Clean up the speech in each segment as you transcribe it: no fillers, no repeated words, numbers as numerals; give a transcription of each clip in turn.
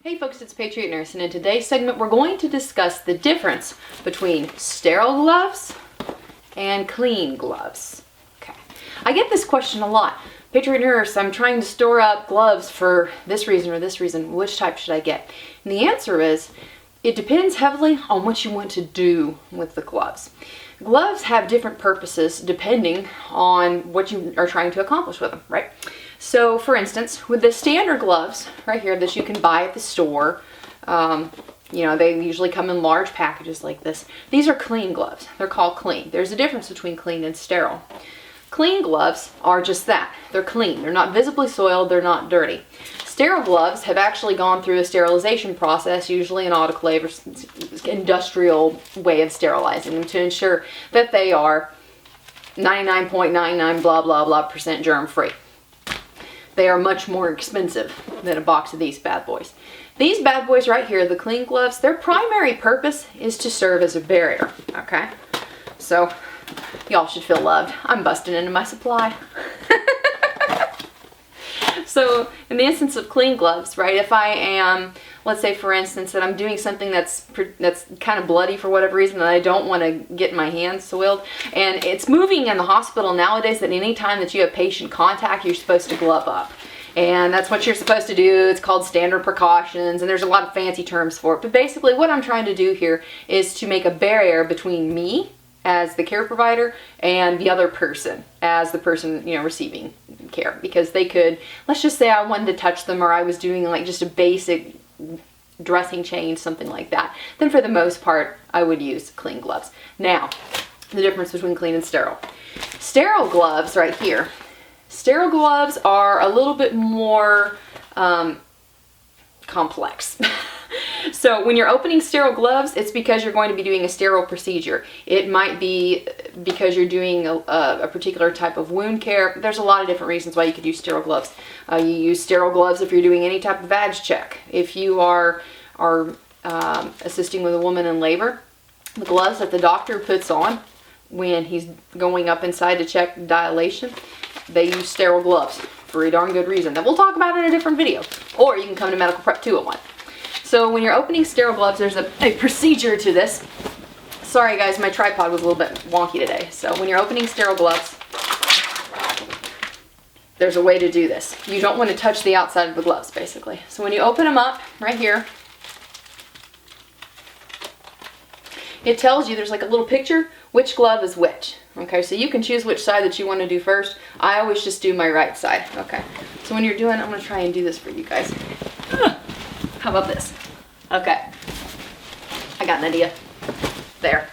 Hey folks, it's Patriot Nurse, and in today's segment we're going to discuss the difference between sterile gloves and clean gloves. Okay, I get this question a lot. Patriot Nurse, I'm trying to store up gloves for this reason or this reason. Which type should I get? And the answer is, it depends heavily on what you want to do with the gloves. Gloves have different purposes depending on what you are trying to accomplish with them, right? So for instance, with the standard gloves right here that you can buy at the store, they usually come in large packages like this. These are clean gloves. They're called clean. There's a difference between clean and sterile. Clean gloves are just that. They're clean. They're not visibly soiled. They're not dirty. Sterile gloves have actually gone through a sterilization process, usually an autoclave or industrial way of sterilizing them to ensure that they are 99.99 blah blah blah % germ free. They are much more expensive than a box of these bad boys. These bad boys right here, the clean gloves, their primary purpose is to serve as a barrier, okay? So, y'all should feel loved. I'm busting into my supply. So, in the instance of clean gloves, right, if I am, let's say for instance that I'm doing something that's kind of bloody for whatever reason and I don't want to get my hands soiled, and it's moving in the hospital nowadays that any time that you have patient contact, you're supposed to glove up. And that's what you're supposed to do. It's called standard precautions, and there's a lot of fancy terms for it. But basically what I'm trying to do here is to make a barrier between me as the care provider and the other person as the person, receiving care. Because they could, let's just say I wanted to touch them, or I was doing like just a basic dressing change, something like that. Then for the most part, I would use clean gloves. Now, the difference between clean and sterile. Sterile gloves right here. Sterile gloves are a little bit more complex. So when you're opening sterile gloves, it's because you're going to be doing a sterile procedure. It might be because you're doing a particular type of wound care. There's a lot of different reasons why you could use sterile gloves. You use sterile gloves if you're doing any type of vag check. If you are assisting with a woman in labor, the gloves that the doctor puts on when he's going up inside to check dilation, they use sterile gloves for a darn good reason that we'll talk about in a different video. Or you can come to Medical Prep 201. So when you're opening sterile gloves, there's a procedure to this. Sorry guys, my tripod was a little bit wonky today. So when you're opening sterile gloves, there's a way to do this. You don't want to touch the outside of the gloves, basically. So when you open them up, right here, it tells you, there's like a little picture, which glove is which. Okay, so you can choose which side that you want to do first. I always just do my right side. Okay, so when you're doing, I'm going to try and do this for you guys. How about this? Okay, I got an idea. There.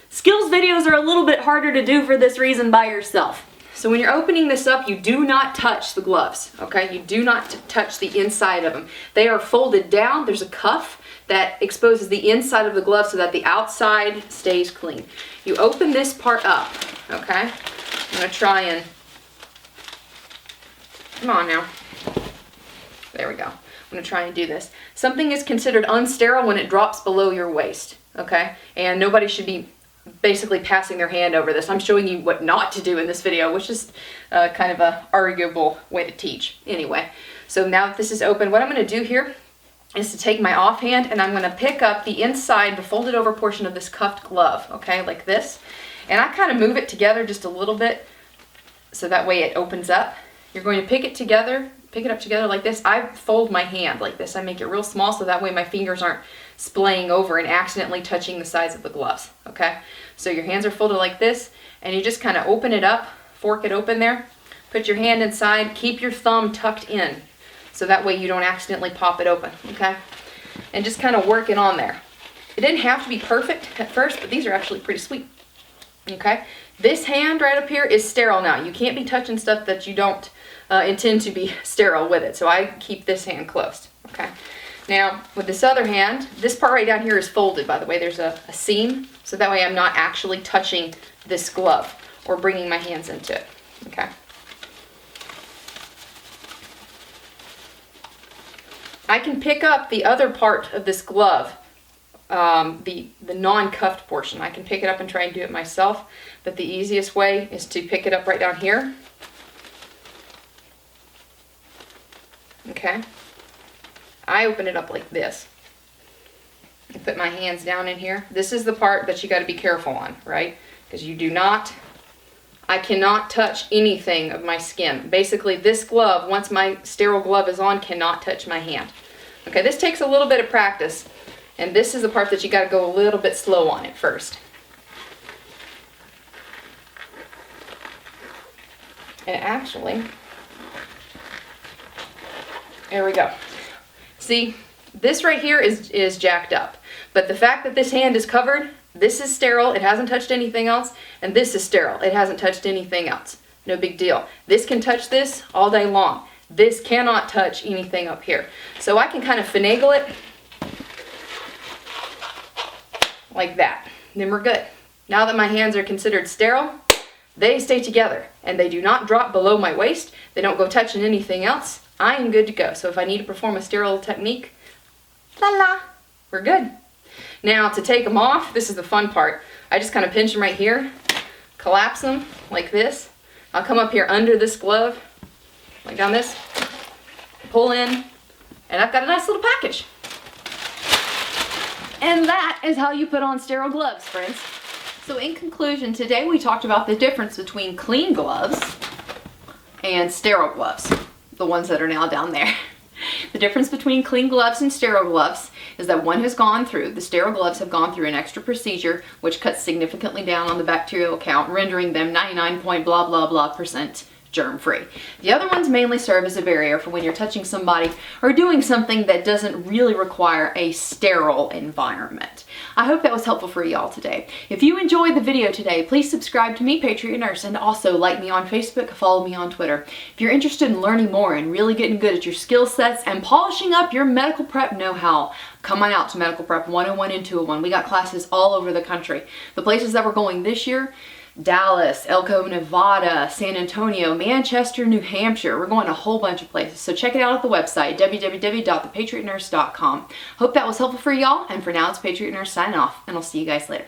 Skills videos are a little bit harder to do for this reason by yourself. So when you're opening this up, you do not touch the gloves, okay? You do not touch the inside of them. They are folded down. There's a cuff that exposes the inside of the glove so that the outside stays clean. You open this part up, okay? I'm gonna try and, come on now. There we go. I'm gonna try and do this. Something is considered unsterile when it drops below your waist, okay? And nobody should be basically passing their hand over this. I'm showing you what not to do in this video, which is kind of a arguable way to teach. Anyway, so now that this is open, what I'm gonna do here is to take my offhand and I'm gonna pick up the inside, the folded over portion of this cuffed glove, okay, like this. And I kind of move it together just a little bit so that way it opens up. You're going to pick it up together like this. I fold my hand like this. I make it real small so that way my fingers aren't splaying over and accidentally touching the sides of the gloves, okay? So your hands are folded like this, and you just kind of open it up, fork it open there, put your hand inside, keep your thumb tucked in, so that way you don't accidentally pop it open, okay? And just kind of work it on there. It didn't have to be perfect at first, but these are actually pretty sweet, okay? This hand right up here is sterile now. You can't be touching stuff that you don't intend to be sterile with it, so I keep this hand closed, okay? Now, with this other hand, this part right down here is folded, by the way. There's a seam, so that way I'm not actually touching this glove or bringing my hands into it, okay? I can pick up the other part of this glove, the non-cuffed portion. I can pick it up and try and do it myself, but the easiest way is to pick it up right down here. Okay? I open it up like this. I put my hands down in here. This is the part that you got to be careful on, right? Because I cannot touch anything of my skin. Basically, this glove, once my sterile glove is on, cannot touch my hand. Okay, this takes a little bit of practice, and this is the part that you got to go a little bit slow on at first. And actually, there we go. See, this right here is jacked up. But the fact that this hand is covered, this is sterile, it hasn't touched anything else, and this is sterile, it hasn't touched anything else. No big deal. This can touch this all day long. This cannot touch anything up here. So I can kind of finagle it like that. Then we're good. Now that my hands are considered sterile, they stay together and they do not drop below my waist. They don't go touching anything else. I am good to go. So if I need to perform a sterile technique, we're good. Now to take them off, this is the fun part. I just kind of pinch them right here, collapse them like this. I'll come up here under this glove, like down this, pull in, and I've got a nice little package. And that is how you put on sterile gloves, friends. So in conclusion, today we talked about the difference between clean gloves and sterile gloves, the ones that are now down there. The difference between clean gloves and sterile gloves is that one has gone through, the sterile gloves have gone through an extra procedure which cuts significantly down on the bacterial count, rendering them 99% germ-free. The other ones mainly serve as a barrier for when you're touching somebody or doing something that doesn't really require a sterile environment. I hope that was helpful for y'all today. If you enjoyed the video today, please subscribe to me, Patriot Nurse, and also like me on Facebook, follow me on Twitter. If you're interested in learning more and really getting good at your skill sets and polishing up your medical prep know-how, come on out to Medical Prep 101 and 201. We got classes all over the country. The places that we're going this year: Dallas, Elko, Nevada, San Antonio, Manchester, New Hampshire. We're going to a whole bunch of places. So check it out at the website, www.thepatriotnurse.com. Hope that was helpful for y'all. And for now, it's Patriot Nurse signing off, and I'll see you guys later.